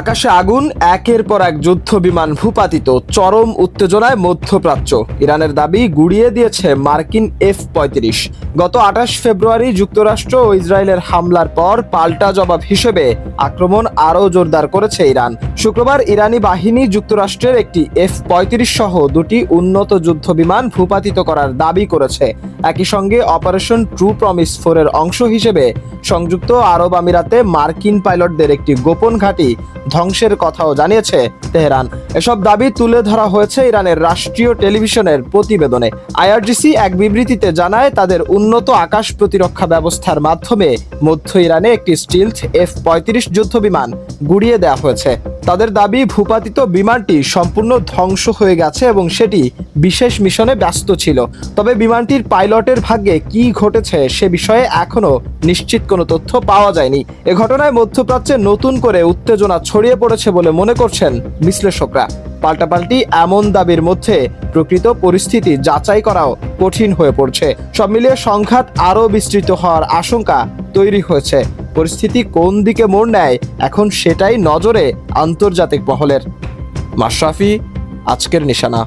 আকাশে আগুন, একের পর এক যুদ্ধ বিমান ভূপাতিত, চরম উত্তেজনায় মধ্যপ্রাচ্য। ইরানের দাবি গুড়িয়ে দিয়েছে মার্কিন F-35। গত 28 ফেব্রুয়ারি যুক্তরাষ্ট্র ও ইসরায়েলের হামলার পর পাল্টা জবাব হিসেবে আক্রমণ আরও জোরদার করেছে ইরান। শুক্রবার ইরানি বাহিনী যুক্তরাষ্ট্রের একটি F-35 সহ দুটি উন্নত যুদ্ধ বিমান ভূপাতিত করার দাবি করেছে। একই সঙ্গে অপারেশন ট্রু প্রমিস 4 এর অংশ হিসেবে সংযুক্ত আরব আমিরাতে মার্কিন পাইলটদের একটি গোপন ঘাঁটি ধ্বংসের কথাও জানিয়েছে তেহরান। এসব দাবি তুলে ধরা হয়েছে ইরানের রাষ্ট্রীয় টেলিভিশনের প্রতিবেদনে। আইআরজিসি এক বিবৃতিতে জানায়, তাদের উন্নত আকাশ প্রতিরক্ষা ব্যবস্থার মাধ্যমে মধ্য ইরানে একটি স্টিলথ F-35 যুদ্ধ বিমান গুড়িয়ে দেওয়া হয়েছে। তাদের দাবি, ভূপাতিত বিমানটি সম্পূর্ণ ধ্বংস হয়ে গেছে এবং সেটি বিশেষ মিশনে ব্যস্ত ছিল। তবে বিমানটির পাইলটের ভাগ্যে কি ঘটেছে সে বিষয়ে এখনো নিশ্চিত কোনো তথ্য পাওয়া যায়নি। এ ঘটনায় মধ্যপ্রাচ্যে নতুন করে উত্তেজনা ছড়িয়ে পড়েছে বলে মনে করছেন বিশ্লেষকরা। পাল্টাপাল্টি এমন দাবির মধ্যে প্রকৃত পরিস্থিতি যাচাই করাও কঠিন হয়ে পড়ছে। সব মিলিয়ে সংঘাত আরও বিস্তৃত হওয়ার আশঙ্কা তৈরি হয়েছে। পরিস্থিতি কোন দিকে মোড় নেয় এখন সেটাই নজরে আন্তর্জাতিক মহলের। মাশরাফি, আজকের নিশানা।